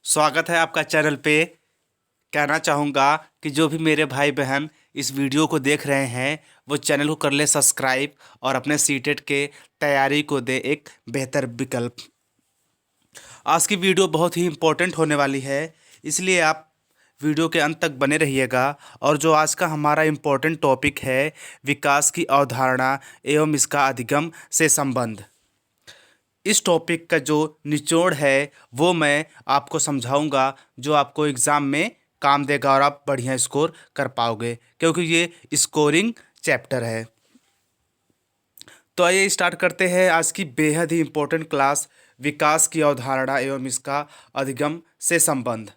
स्वागत है आपका चैनल पे। कहना चाहूँगा कि जो भी मेरे भाई बहन इस वीडियो को देख रहे हैं वो चैनल को कर ले सब्सक्राइब और अपने सीटेट के तैयारी को दे एक बेहतर विकल्प। आज की वीडियो बहुत ही इम्पोर्टेंट होने वाली है, इसलिए आप वीडियो के अंत तक बने रहिएगा। और जो आज का हमारा इम्पोर्टेंट टॉपिक है, विकास की अवधारणा एवं इसका अधिगम से संबंध। इस टॉपिक का जो निचोड़ है वो मैं आपको समझाऊंगा, जो आपको एग्ज़ाम में काम देगा और आप बढ़िया स्कोर कर पाओगे, क्योंकि ये स्कोरिंग चैप्टर है। तो आइए स्टार्ट करते हैं आज की बेहद ही इम्पोर्टेंट क्लास, विकास की अवधारणा एवं इसका अधिगम से संबंध।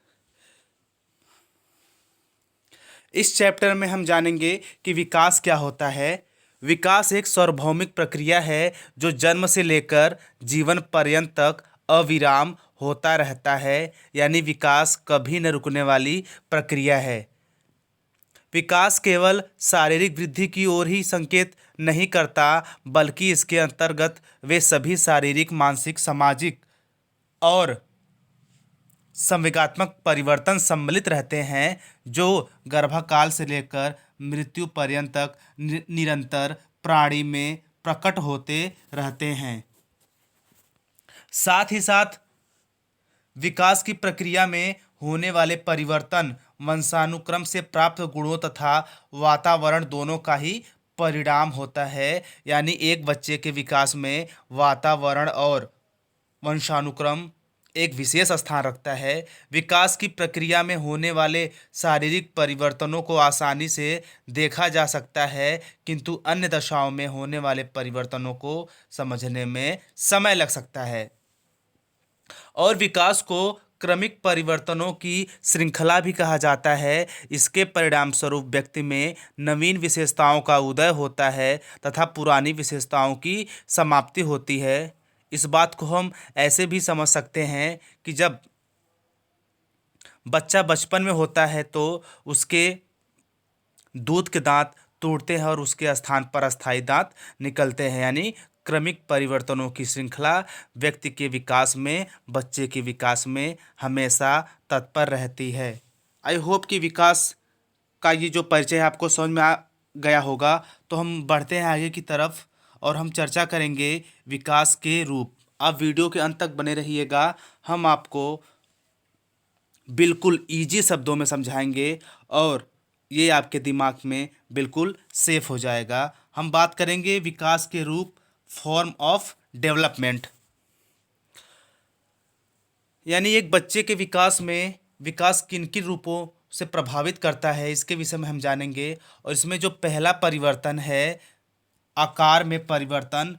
इस चैप्टर में हम जानेंगे कि विकास क्या होता है। विकास एक सार्वभौमिक प्रक्रिया है जो जन्म से लेकर जीवन पर्यंत तक अविराम होता रहता है, यानी विकास कभी न रुकने वाली प्रक्रिया है। विकास केवल शारीरिक वृद्धि की ओर ही संकेत नहीं करता, बल्कि इसके अंतर्गत वे सभी शारीरिक, मानसिक, सामाजिक और संवेगात्मक परिवर्तन सम्मिलित रहते हैं जो गर्भकाल से लेकर मृत्यु पर्यंत तक निरंतर प्राणी में प्रकट होते रहते हैं। साथ ही साथ विकास की प्रक्रिया में होने वाले परिवर्तन वंशानुक्रम से प्राप्त गुणों तथा वातावरण दोनों का ही परिणाम होता है, यानी एक बच्चे के विकास में वातावरण और वंशानुक्रम एक विशेष स्थान रखता है। विकास की प्रक्रिया में होने वाले शारीरिक परिवर्तनों को आसानी से देखा जा सकता है, किंतु अन्य दशाओं में होने वाले परिवर्तनों को समझने में समय लग सकता है। और विकास को क्रमिक परिवर्तनों की श्रृंखला भी कहा जाता है। इसके परिणाम स्वरूप व्यक्ति में नवीन विशेषताओं का उदय होता है तथा पुरानी विशेषताओं की समाप्ति होती है। इस बात को हम ऐसे भी समझ सकते हैं कि जब बच्चा बचपन में होता है तो उसके दूध के दांत टूटते हैं और उसके स्थान पर अस्थायी दांत निकलते हैं, यानी क्रमिक परिवर्तनों की श्रृंखला व्यक्ति के विकास में, बच्चे के विकास में हमेशा तत्पर रहती है। आई होप कि विकास का ये जो परिचय है आपको समझ में आ गया होगा। तो हम बढ़ते हैं आगे की तरफ और हम चर्चा करेंगे विकास के रूप। आप वीडियो के अंत तक बने रहिएगा, हम आपको बिल्कुल ईजी शब्दों में समझाएंगे और ये आपके दिमाग में बिल्कुल सेफ हो जाएगा। हम बात करेंगे विकास के रूप, फॉर्म ऑफ डेवलपमेंट, यानी एक बच्चे के विकास में विकास किन किन रूपों से प्रभावित करता है, इसके विषय में हम जानेंगे। और इसमें जो पहला परिवर्तन है, आकार में परिवर्तन,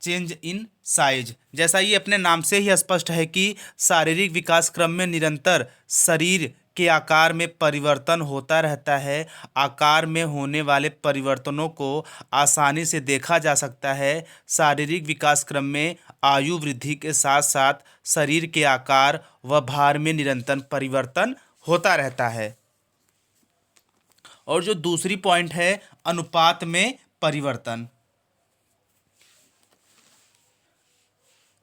चेंज इन साइज। जैसा ये अपने नाम से ही स्पष्ट है कि शारीरिक विकास क्रम में निरंतर शरीर के आकार में परिवर्तन होता रहता है। आकार में होने वाले परिवर्तनों को आसानी से देखा जा सकता है। शारीरिक विकास क्रम में आयु वृद्धि के साथ साथ शरीर के आकार व भार में निरंतर परिवर्तन होता रहता है। और जो दूसरी पॉइंट है, अनुपात में परिवर्तन।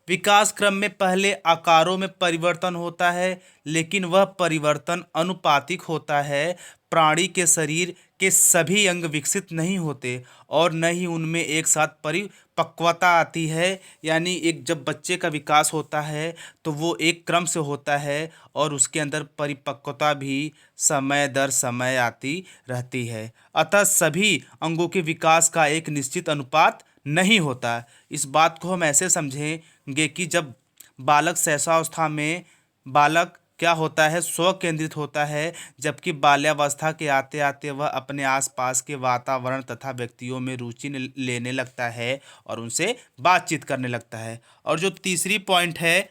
विकास क्रम में पहले आकारों में परिवर्तन होता है, लेकिन वह परिवर्तन अनुपातिक होता है। प्राणी के शरीर के सभी अंग विकसित नहीं होते और न ही उनमें एक साथ परिपक्वता आती है, यानी एक जब बच्चे का विकास होता है तो वो एक क्रम से होता है और उसके अंदर परिपक्वता भी समय दर समय आती रहती है। अतः सभी अंगों के विकास का एक निश्चित अनुपात नहीं होता। इस बात को हम ऐसे समझेंगे कि जब बालक शैशवावस्था में बालक क्या होता है, स्व केंद्रित होता है, जबकि बाल्यावस्था के आते आते वह अपने आसपास के वातावरण तथा व्यक्तियों में रुचि लेने लगता है और उनसे बातचीत करने लगता है। और जो तीसरी पॉइंट है,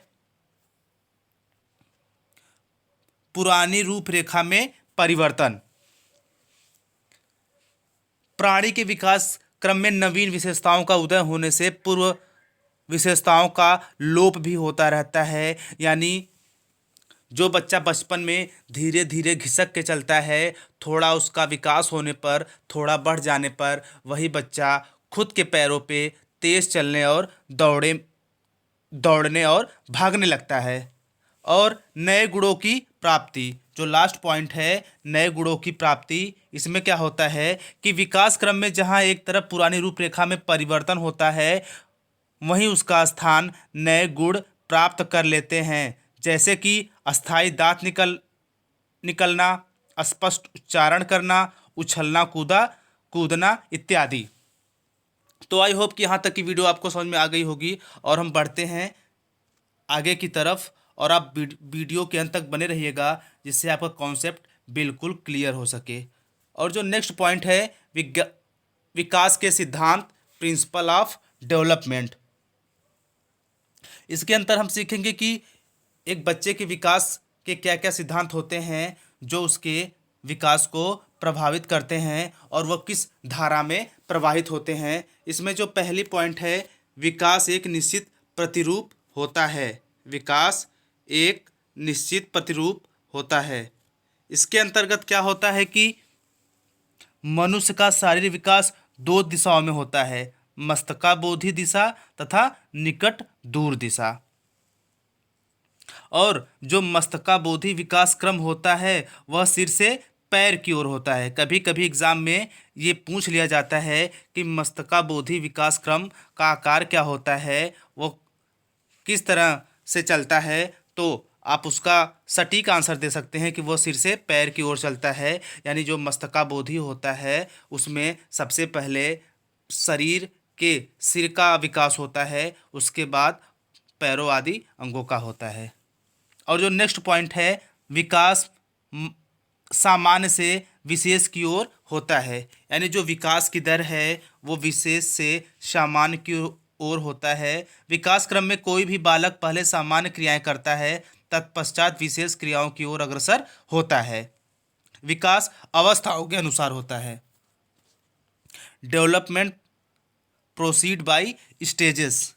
पुरानी रूपरेखा में परिवर्तन। प्राणी के विकास क्रम में नवीन विशेषताओं का उदय होने से पूर्व विशेषताओं का लोप भी होता रहता है, यानी जो बच्चा बचपन में धीरे धीरे घिसक के चलता है, थोड़ा उसका विकास होने पर, थोड़ा बढ़ जाने पर वही बच्चा खुद के पैरों पे तेज चलने और दौड़ने और भागने लगता है। और नए गुणों की प्राप्ति। जो लास्ट पॉइंट है नए गुणों की प्राप्ति, इसमें क्या होता है कि विकास क्रम में जहाँ एक तरफ पुरानी रूपरेखा में परिवर्तन होता है, वहीं उसका स्थान नए गुण प्राप्त कर लेते हैं, जैसे कि अस्थायी दांत निकलना, अस्पष्ट उच्चारण करना, उछलना कूदना इत्यादि। तो आई होप कि यहाँ तक की वीडियो आपको समझ में आ गई होगी, और हम बढ़ते हैं आगे की तरफ, और आप वीडियो के अंत तक बने रहिएगा, जिससे आपका कॉन्सेप्ट बिल्कुल क्लियर हो सके। और जो नेक्स्ट पॉइंट है विकास के सिद्धांत, प्रिंसिपल ऑफ डेवलपमेंट। इसके अंतर हम सीखेंगे कि एक बच्चे के विकास के क्या क्या सिद्धांत होते हैं जो उसके विकास को प्रभावित करते हैं, और वह किस धारा में प्रवाहित होते हैं। इसमें जो पहली पॉइंट है, विकास एक निश्चित प्रतिरूप होता है। विकास एक निश्चित प्रतिरूप होता है। इसके अंतर्गत क्या होता है कि मनुष्य का शारीरिक विकास दो दिशाओं में होता है, मस्तिष्काबोधी दिशा तथा निकट दूर दिशा। और जो मस्तिष्काबोधी विकास क्रम होता है वह सिर से पैर की ओर होता है। कभी कभी एग्जाम में ये पूछ लिया जाता है कि मस्तिष्काबोधी विकास क्रम का आकार क्या होता है, वो किस तरह से चलता है, तो आप उसका सटीक आंसर दे सकते हैं कि वो सिर से पैर की ओर चलता है। यानी जो मस्तिष्काबोधी होता है उसमें सबसे पहले शरीर के सिर का विकास होता है, उसके बाद पैरों आदि अंगों का होता है। और जो नेक्स्ट पॉइंट है, विकास सामान्य से विशेष की ओर होता है। यानी जो विकास की दर है वो विशेष से सामान्य की ओर होता है। विकास क्रम में कोई भी बालक पहले सामान्य क्रियाएं करता है, तत्पश्चात विशेष क्रियाओं की ओर अग्रसर होता है। विकास अवस्थाओं के अनुसार होता है। Development proceed by stages.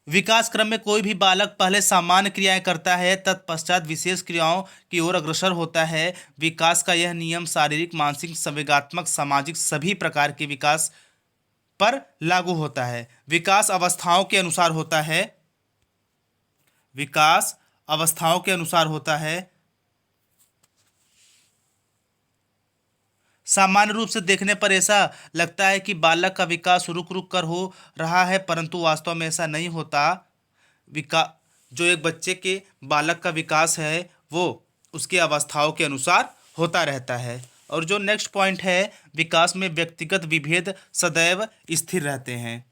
विकास क्रम में कोई भी बालक पहले सामान्य क्रियाएं करता है, तत्पश्चात विशेष क्रियाओं की ओर अग्रसर होता है। विकास का यह नियम शारीरिक, मानसिक, संवेगात्मक, सामाजिक सभी प्रकार के विकास पर लागू होता है। विकास अवस्थाओं के अनुसार होता है। विकास अवस्थाओं के अनुसार होता है। सामान्य रूप से देखने पर ऐसा लगता है कि बालक का विकास रुक रुक कर हो रहा है, परंतु वास्तव में ऐसा नहीं होता। विका जो एक बच्चे के बालक का विकास है वो उसकी अवस्थाओं के अनुसार होता रहता है। और जो नेक्स्ट पॉइंट है, विकास में व्यक्तिगत विभेद सदैव स्थिर रहते हैं।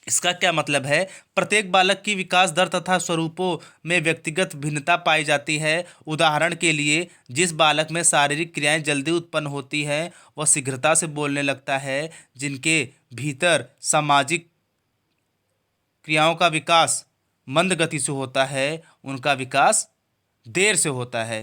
इसका क्या मतलब है? प्रत्येक बालक की विकास दर तथा स्वरूपों में व्यक्तिगत भिन्नता पाई जाती है। उदाहरण के लिए, जिस बालक में शारीरिक क्रियाएं जल्दी उत्पन्न होती हैं वह शीघ्रता से बोलने लगता है। जिनके भीतर सामाजिक क्रियाओं का विकास मंद गति से होता है उनका विकास देर से होता है।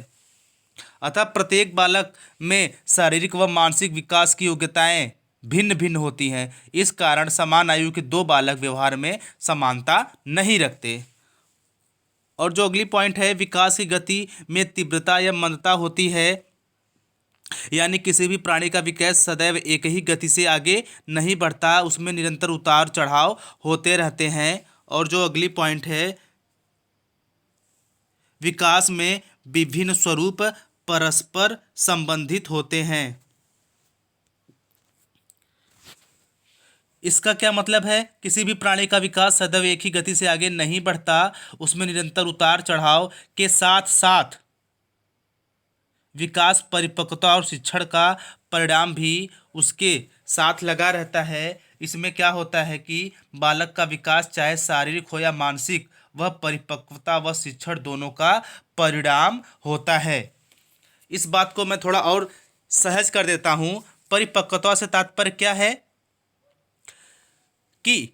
अतः प्रत्येक बालक में शारीरिक व मानसिक विकास की योग्यताएं भिन्न भिन्न होती हैं। इस कारण समान आयु के दो बालक व्यवहार में समानता नहीं रखते। और जो अगली पॉइंट है, विकास की गति में तीव्रता या मंदता होती है। यानी किसी भी प्राणी का विकास सदैव एक ही गति से आगे नहीं बढ़ता, उसमें निरंतर उतार चढ़ाव होते रहते हैं। और जो अगली पॉइंट है, विकास में विभिन्न स्वरूप परस्पर संबंधित होते हैं। इसका क्या मतलब है? किसी भी प्राणी का विकास सदैव एक ही गति से आगे नहीं बढ़ता, उसमें निरंतर उतार चढ़ाव के साथ साथ विकास, परिपक्वता और शिक्षण का परिणाम भी उसके साथ लगा रहता है। इसमें क्या होता है कि बालक का विकास चाहे शारीरिक हो या मानसिक, वह परिपक्वता व शिक्षण दोनों का परिणाम होता है। इस बात को मैं थोड़ा और सहज कर देता हूँ। परिपक्वता से तात्पर्य क्या है कि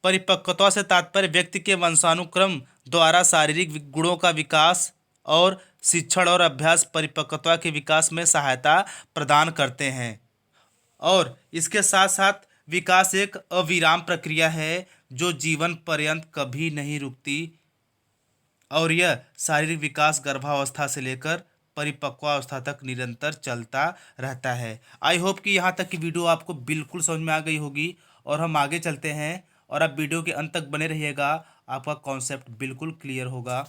परिपक्वता से तात्पर्य व्यक्ति के वंशानुक्रम द्वारा शारीरिक गुणों का विकास, और शिक्षण और अभ्यास परिपक्वता के विकास में सहायता प्रदान करते हैं। और इसके साथ साथ विकास एक अविराम प्रक्रिया है जो जीवन पर्यंत कभी नहीं रुकती, और यह शारीरिक विकास गर्भावस्था से लेकर परिपक्वावस्था तक निरंतर चलता रहता है। आई होप कि यहाँ तक की वीडियो आपको बिल्कुल समझ में आ गई होगी, और हम आगे चलते हैं और आप वीडियो के अंत तक बने रहिएगा, आपका कॉन्सेप्ट बिल्कुल क्लियर होगा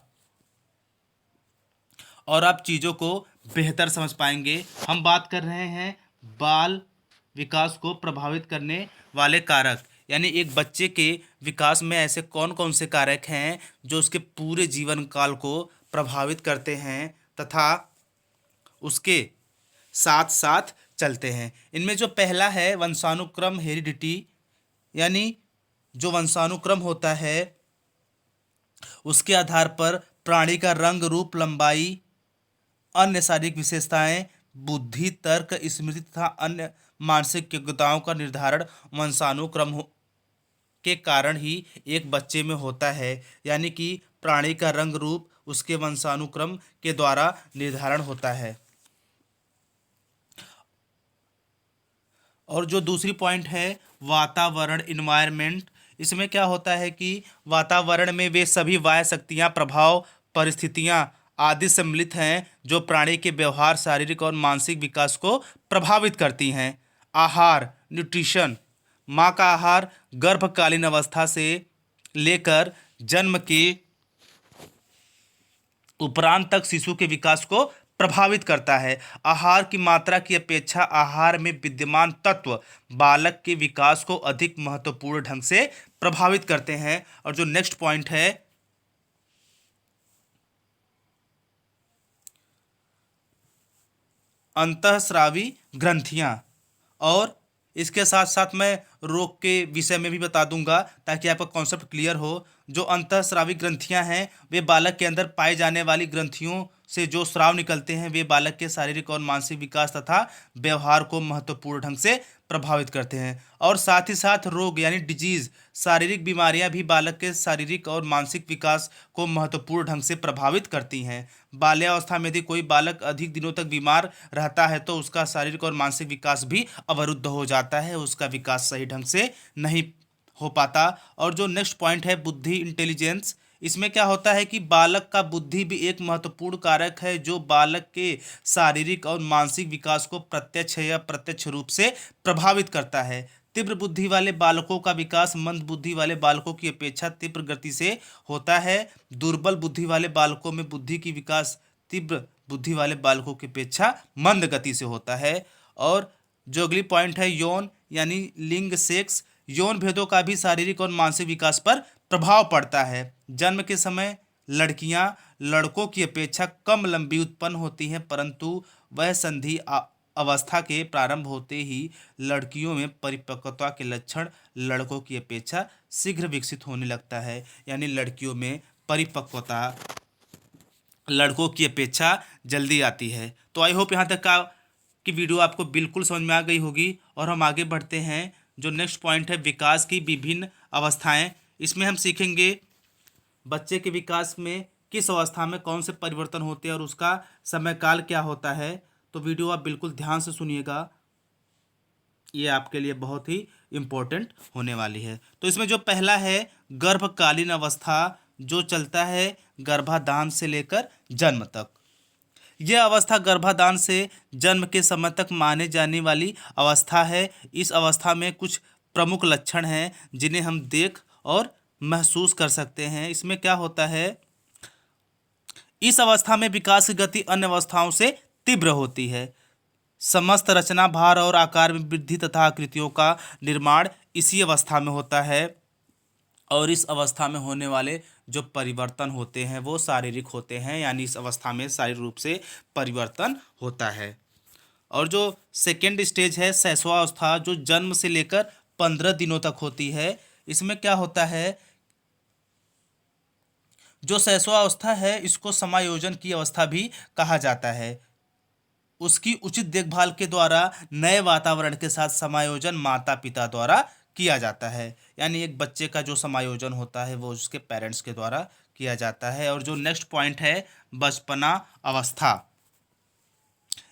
और आप चीज़ों को बेहतर समझ पाएंगे। हम बात कर रहे हैं बाल विकास को प्रभावित करने वाले कारक, यानी एक बच्चे के विकास में ऐसे कौन कौन से कारक हैं जो उसके पूरे जीवन काल को प्रभावित करते हैं तथा उसके साथ साथ चलते हैं। इनमें जो पहला है वंशानुक्रम, हेरिडिटी, यानी जो वंशानुक्रम होता है उसके आधार पर प्राणी का रंग, रूप, लंबाई, अन्य शारीरिक विशेषताएं, बुद्धि, तर्क, स्मृति तथा अन्य मानसिक योग्यताओं का निर्धारण के कारण ही एक बच्चे में होता है। यानी कि प्राणी का रंग रूप उसके वंशानुक्रम के द्वारा निर्धारण होता है। और जो दूसरी पॉइंट है वातावरण, इन्वायरमेंट, इसमें क्या होता है कि वातावरण में वे सभी वाह्य शक्तियाँ, प्रभाव, परिस्थितियाँ आदि सम्मिलित हैं जो प्राणी के व्यवहार, शारीरिक और मानसिक विकास को प्रभावित करती हैं। आहार, न्यूट्रिशन, माँ का आहार गर्भकालीन अवस्था से लेकर जन्म के उपरांत तक शिशु के विकास को प्रभावित करता है। आहार की मात्रा की अपेक्षा आहार में विद्यमान तत्व बालक के विकास को अधिक महत्वपूर्ण ढंग से प्रभावित करते हैं। और जो नेक्स्ट पॉइंट है अंतःस्रावी ग्रंथियां, और इसके साथ साथ मैं रोग के विषय में भी बता दूंगा ताकि आपका कॉन्सेप्ट क्लियर हो। जो अंतःस्रावी ग्रंथियां हैं वे बालक के अंदर पाई जाने वाली ग्रंथियों से जो स्राव निकलते हैं वे बालक के शारीरिक और मानसिक विकास तथा व्यवहार को महत्वपूर्ण ढंग से प्रभावित करते हैं। और साथ ही साथ रोग यानी डिजीज, शारीरिक बीमारियां भी बालक के शारीरिक और मानसिक विकास को महत्वपूर्ण ढंग से प्रभावित करती हैं। बाल्यावस्था में यदि कोई बालक अधिक दिनों तक बीमार रहता है तो उसका शारीरिक और मानसिक विकास भी अवरुद्ध हो जाता है, उसका विकास सही ढंग से नहीं हो पाता। और जो नेक्स्ट पॉइंट है बुद्धि, इंटेलिजेंस, इसमें क्या होता है कि बालक का बुद्धि भी एक महत्वपूर्ण कारक है जो बालक के शारीरिक और मानसिक विकास को प्रत्यक्ष या प्रत्यक्ष रूप से प्रभावित करता है। तीव्र बुद्धि वाले बालकों का विकास मंद बुद्धि वाले बालकों की अपेक्षा तीव्र गति से होता है। दुर्बल बुद्धि वाले बालकों में बुद्धि की विकास तीव्र बुद्धि वाले बालकों की अपेक्षा मंद गति से होता है। और जो अगली पॉइंट है यौन यानी लिंग, सेक्स, यौन भेदों का भी शारीरिक और मानसिक विकास पर प्रभाव पड़ता है। जन्म के समय लड़कियां लड़कों की अपेक्षा कम लंबी उत्पन्न होती हैं, परंतु वह संधि अवस्था के प्रारंभ होते ही लड़कियों में परिपक्वता के लक्षण लड़कों की अपेक्षा शीघ्र विकसित होने लगता है। यानी लड़कियों में परिपक्वता लड़कों की अपेक्षा जल्दी आती है। तो आई होप यहाँ तक का कि वीडियो आपको बिल्कुल समझ में आ गई होगी। और हम आगे बढ़ते हैं। जो नेक्स्ट पॉइंट है विकास की विभिन्न अवस्थाएं, इसमें हम सीखेंगे बच्चे के विकास में किस अवस्था में कौन से परिवर्तन होते हैं और उसका समय काल क्या होता है। तो वीडियो आप बिल्कुल ध्यान से सुनिएगा, ये आपके लिए बहुत ही इम्पोर्टेंट होने वाली है। तो इसमें जो पहला है गर्भकालीन अवस्था, जो चलता है गर्भाधान से लेकर जन्म तक। यह अवस्था गर्भाधान से जन्म के समय तक माने जाने वाली अवस्था है। इस अवस्था में कुछ प्रमुख लक्षण हैं जिन्हें हम देख और महसूस कर सकते हैं। इसमें क्या होता है, इस अवस्था में विकास की गति अन्य अवस्थाओं से तीव्र होती है। समस्त रचना, भार और आकार में वृद्धि तथा आकृतियों का निर्माण इसी अवस्था में होता है। और इस अवस्था में होने वाले जो परिवर्तन होते हैं वो शारीरिक होते हैं, यानी इस अवस्था में शारीरिक रूप से परिवर्तन होता है। और जो सेकेंड स्टेज है शैशवावस्था, जो जन्म से लेकर 15 दिनों तक होती है। इसमें क्या होता है, जो शैशवावस्था है इसको समायोजन की अवस्था भी कहा जाता है। उसकी उचित देखभाल के द्वारा नए वातावरण के साथ समायोजन माता पिता द्वारा किया जाता है। यानी एक बच्चे का जो समायोजन होता है वो उसके पेरेंट्स के द्वारा किया जाता है। और जो नेक्स्ट पॉइंट है बचपना अवस्था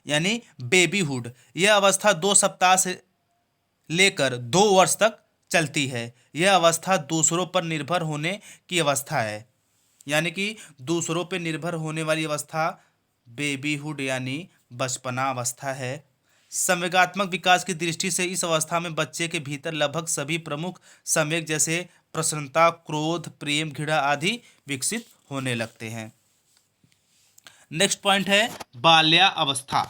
यानी बेबीहुड, यह अवस्था 2 सप्ताह से लेकर 2 वर्ष तक चलती है। यह अवस्था दूसरों पर निर्भर होने की अवस्था है, यानी कि दूसरों पर निर्भर होने वाली अवस्था बेबीहुड यानी बचपना अवस्था है। संवेगात्मक विकास की दृष्टि से इस अवस्था में बच्चे के भीतर लगभग सभी प्रमुख संवेग जैसे प्रसन्नता, क्रोध, प्रेम, घृणा आदि विकसित होने लगते हैं। नेक्स्ट पॉइंट है बाल्यावस्था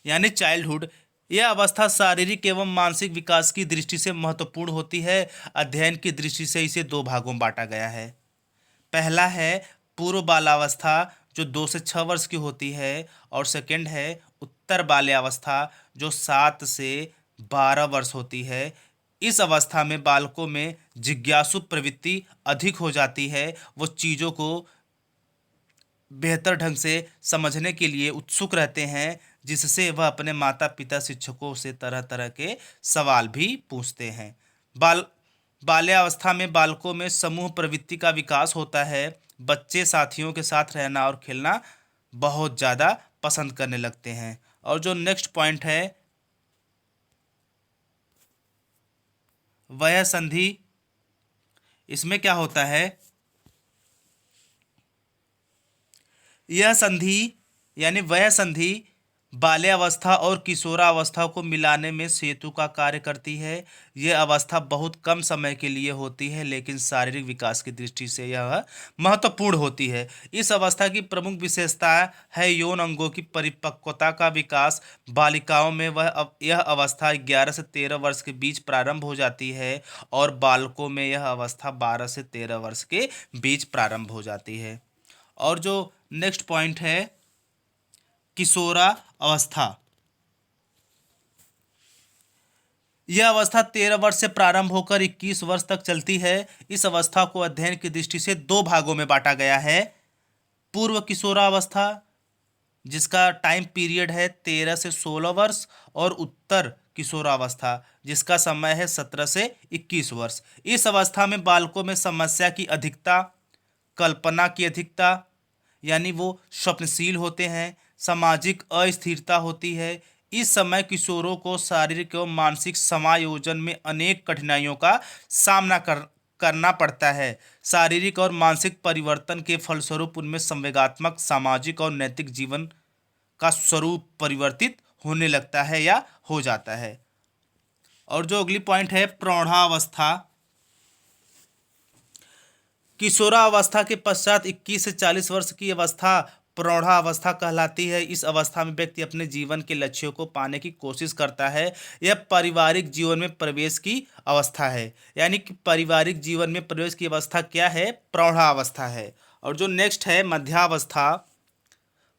यानी चाइल्डहुड। यह अवस्था शारीरिक एवं मानसिक विकास की दृष्टि से महत्वपूर्ण होती है। अध्ययन की दृष्टि से इसे दो भागों में बांटा गया है। पहला है पूर्व बाल्यावस्था जो 2 से 6 वर्ष की होती है, और सेकंड है उत्तर बाल्यावस्था जो 7 से 12 वर्ष होती है। इस अवस्था में बालकों में जिज्ञासु प्रवृत्ति अधिक हो जाती है। वो चीज़ों को बेहतर ढंग से समझने के लिए उत्सुक रहते हैं, जिससे वह अपने माता पिता शिक्षकों से तरह तरह के सवाल भी पूछते हैं। बाल्यावस्था में बालकों में समूह प्रवृत्ति का विकास होता है। बच्चे साथियों के साथ रहना और खेलना बहुत ज़्यादा पसंद करने लगते हैं। और जो नेक्स्ट पॉइंट है वह संधि। इसमें क्या होता है, यह संधि यानी वह संधि बाल्यावस्था और किशोरावस्था को मिलाने में सेतु का कार्य करती है। यह अवस्था बहुत कम समय के लिए होती है, लेकिन शारीरिक विकास की दृष्टि से यह महत्वपूर्ण होती है। इस अवस्था की प्रमुख विशेषता है यौन अंगों की परिपक्वता का विकास। बालिकाओं में यह अवस्था 11 से 13 वर्ष के बीच प्रारंभ हो जाती है, और बालकों में यह अवस्था 12 से 13 वर्ष के बीच प्रारंभ हो जाती है। और जो नेक्स्ट पॉइंट है किशोरा अवस्था। यह अवस्था 13 वर्ष से प्रारंभ होकर 21 वर्ष तक चलती है। इस अवस्था को अध्ययन की दृष्टि से दो भागों में बांटा गया है। पूर्व किशोरावस्था जिसका टाइम पीरियड है 13 से 16 वर्ष, और उत्तर किशोरावस्था जिसका समय है 17 से 21 वर्ष। इस अवस्था में बालकों में समस्या की अधिकता, कल्पना की अधिकता यानी वो स्वप्नशील होते हैं, सामाजिक अस्थिरता होती है। इस समय किशोरों को शारीरिक एवं मानसिक समायोजन में अनेक कठिनाइयों का सामना करना पड़ता है। शारीरिक और मानसिक परिवर्तन के फलस्वरूप उनमें संवेगात्मक, सामाजिक और नैतिक जीवन का स्वरूप परिवर्तित होने लगता है या हो जाता है। और जो अगली पॉइंट है प्रौढ़ावस्था। किशोरावस्था के पश्चात 21 से 40 वर्ष की अवस्था प्रौढ़ावस्था कहलाती है। इस अवस्था में व्यक्ति अपने जीवन के लक्ष्यों को पाने की कोशिश करता है। यह पारिवारिक जीवन में प्रवेश की अवस्था है, यानी कि पारिवारिक जीवन में प्रवेश की अवस्था क्या है, प्रौढ़ावस्था है। और जो नेक्स्ट है मध्यावस्था।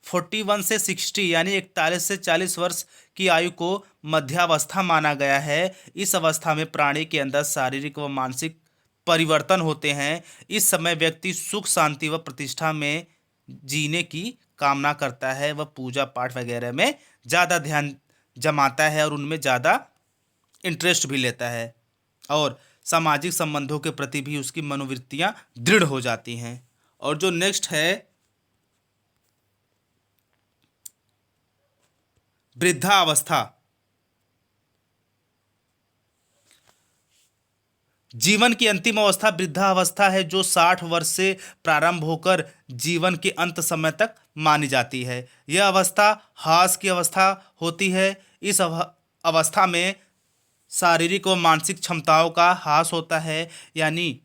41 से 60 यानी 41 से 40 वर्ष की आयु को मध्यावस्था माना गया है। इस अवस्था में प्राणी के अंदर शारीरिक व मानसिक परिवर्तन होते हैं। इस समय व्यक्ति सुख, शांति व प्रतिष्ठा में जीने की कामना करता है। वह पूजा पाठ वगैरह में ज़्यादा ध्यान जमाता है और उनमें ज़्यादा इंटरेस्ट भी लेता है, और सामाजिक संबंधों के प्रति भी उसकी मनोवृत्तियां दृढ़ हो जाती हैं। और जो नेक्स्ट है वृद्धावस्था। जीवन की अंतिम अवस्था वृद्धावस्था है, जो 60 वर्ष से प्रारंभ होकर जीवन के अंत समय तक मानी जाती है। यह अवस्था ह्रास की अवस्था होती है। इस अवस्था में शारीरिक व मानसिक क्षमताओं का ह्रास होता है, यानी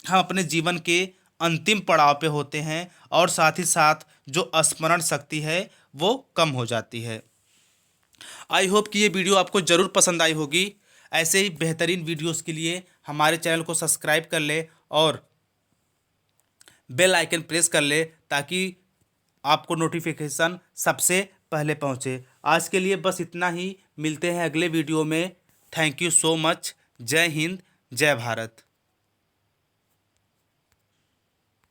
हम अपने जीवन के अंतिम पड़ाव पे होते हैं, और साथ ही साथ जो स्मरण शक्ति है वो कम हो जाती है। आई होप कि ये वीडियो आपको ज़रूर पसंद आई होगी। ऐसे ही बेहतरीन वीडियोस के लिए हमारे चैनल को सब्सक्राइब कर ले और बेल आइकन प्रेस कर ले, ताकि आपको नोटिफिकेशन सबसे पहले पहुंचे। आज के लिए बस इतना ही। मिलते हैं अगले वीडियो में। Thank you so much. जय हिंद, जय भारत।